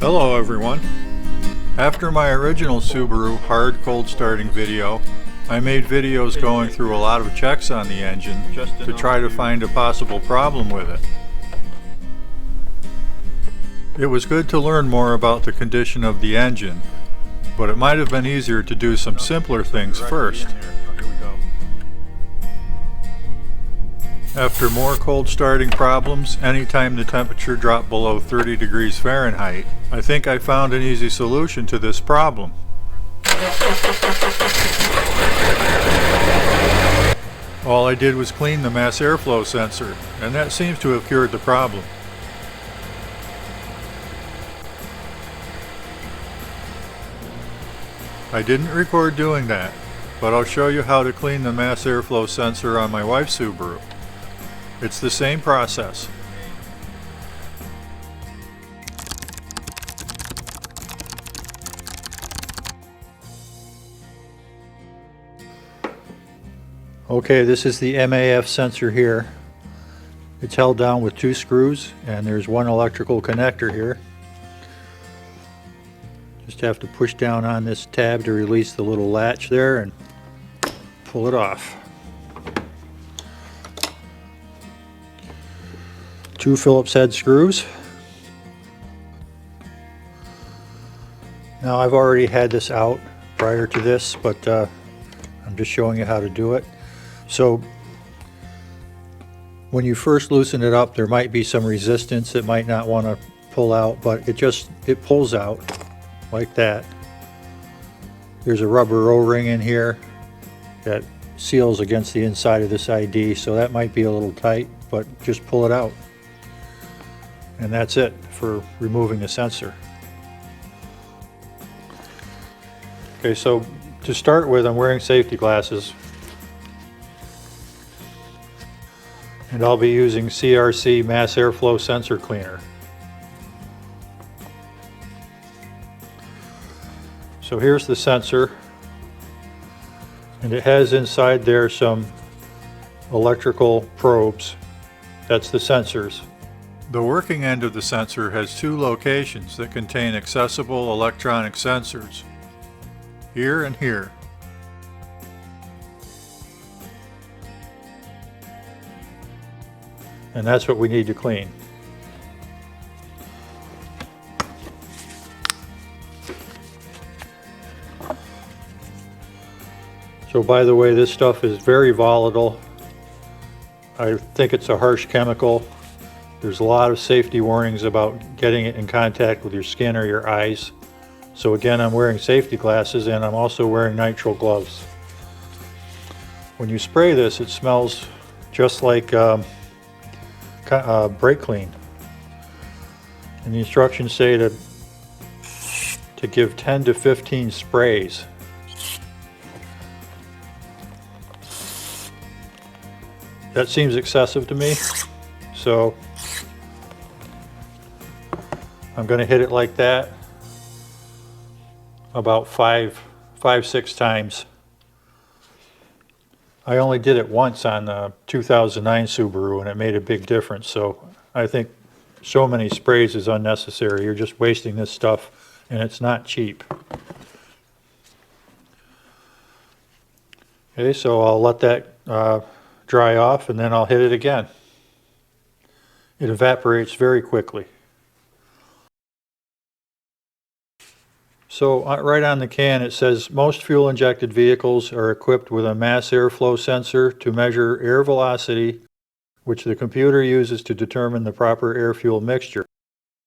Hello everyone. After my original Subaru hard cold starting video, I made videos going through a lot of checks on the engine to try to find a possible problem with it. It was good to learn more about the condition of the engine, but it might have been easier to do some simpler things first. After more cold starting problems, anytime the temperature dropped below 30 degrees Fahrenheit, I think I found an easy solution to this problem. All I did was clean the mass airflow sensor, and that seems to have cured the problem. I didn't record doing that, but I'll show you how to clean the mass airflow sensor on my wife's Subaru. It's the same process. Okay, this is the MAF sensor here. It's held down with 2 screws and there's 1 electrical connector here. Just have to push down on this tab to release the little latch there and pull it off. 2 Phillips head screws. Now I've already had this out prior to this, but I'm just showing you how to do it. So when you first loosen it up, there might be some resistance. It might not want to pull out, but it pulls out like that. There's a rubber O-ring in here that seals against the inside of this ID, so that might be a little tight, but just pull it out. And that's it for removing the sensor. Okay, so to start with, I'm wearing safety glasses. And I'll be using CRC mass airflow sensor cleaner. So here's the sensor. And it has inside there some electrical probes. That's the sensors. The working end of the sensor has 2 locations that contain accessible electronic sensors. Here and here. And that's what we need to clean. So by the way, this stuff is very volatile. I think it's a harsh chemical. There's a lot of safety warnings about getting it in contact with your skin or your eyes. So again, I'm wearing safety glasses and I'm also wearing nitrile gloves. When you spray this, it smells just like brake clean. And the instructions say to give 10 to 15 sprays. That seems excessive to me, so I'm going to hit it like that about 5-6 times. I only did it once on the 2009 Subaru and it made a big difference, so I think so many sprays is unnecessary. You're just wasting this stuff and it's not cheap. Okay, so I'll let that dry off and then I'll hit it again. It evaporates very quickly. So right on the can it says most fuel injected vehicles are equipped with a mass airflow sensor to measure air velocity, which the computer uses to determine the proper air-fuel mixture.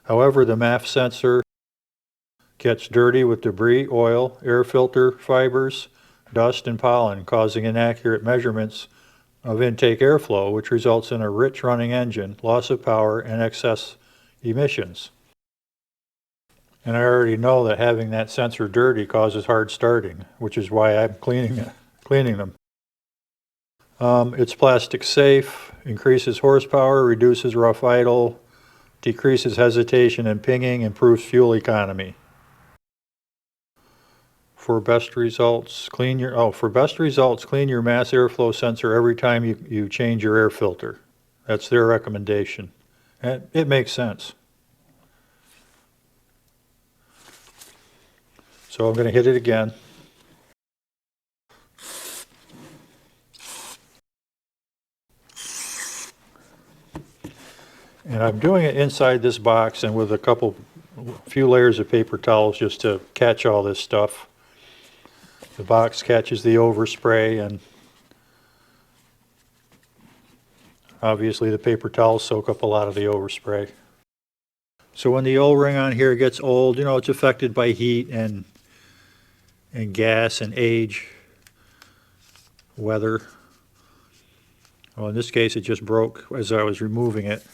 However, the MAF sensor gets dirty with debris, oil, air filter fibers, dust, and pollen, causing inaccurate measurements of intake airflow, which results in a rich running engine, loss of power, and excess emissions. And I already know that having that sensor dirty causes hard starting, which is why I'm cleaning them. It's plastic safe, increases horsepower, reduces rough idle, decreases hesitation and pinging, improves fuel economy. For best results, clean your mass airflow sensor every time you change your air filter. That's their recommendation. And it makes sense. So I'm going to hit it again. And I'm doing it inside this box and with a few layers of paper towels just to catch all this stuff. The box catches the overspray, and obviously the paper towels soak up a lot of the overspray. So when the O-ring on here gets old, it's affected by heat and gas and age, weather. Well, in this case, it just broke as I was removing it.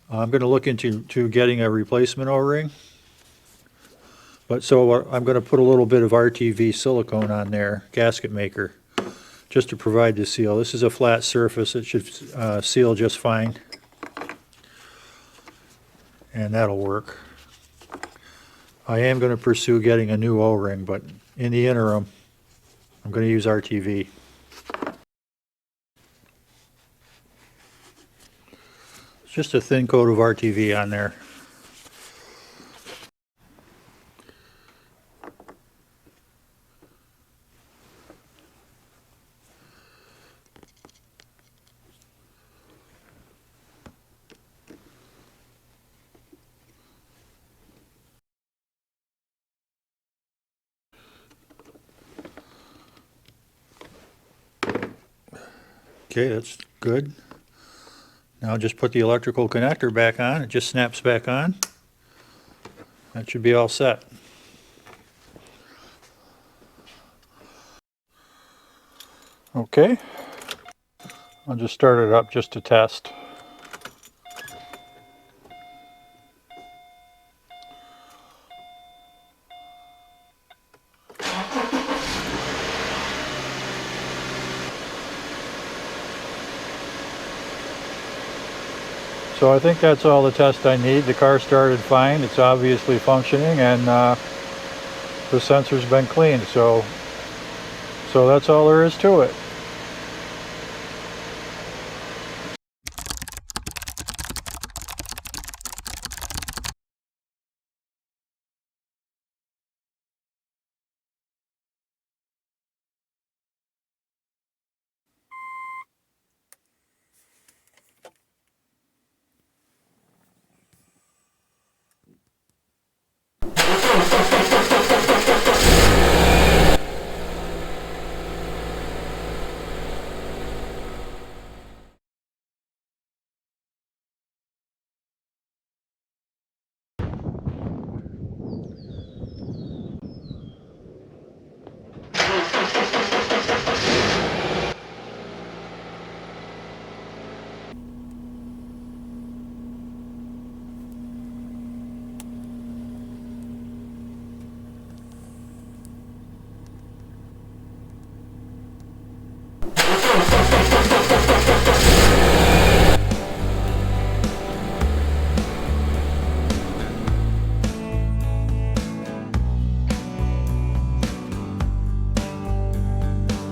I'm going to look into getting a replacement O-ring. So I'm going to put a little bit of RTV silicone on there, gasket maker, just to provide the seal. This is a flat surface. It should seal just fine. And that'll work. I am going to pursue getting a new O-ring, but in the interim, I'm going to use RTV. It's just a thin coat of RTV on there. Okay, that's good. Now just put the electrical connector back on. It just snaps back on. That should be all set. Okay, I'll just start it up just to test. So I think that's all the test I need. The car started fine. It's obviously functioning, and the sensor's been cleaned. So that's all there is to it.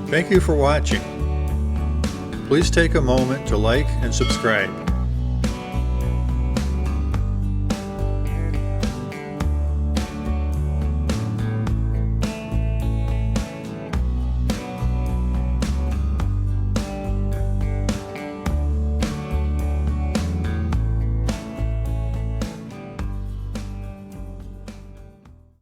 Thank you for watching. Please take a moment to like and subscribe.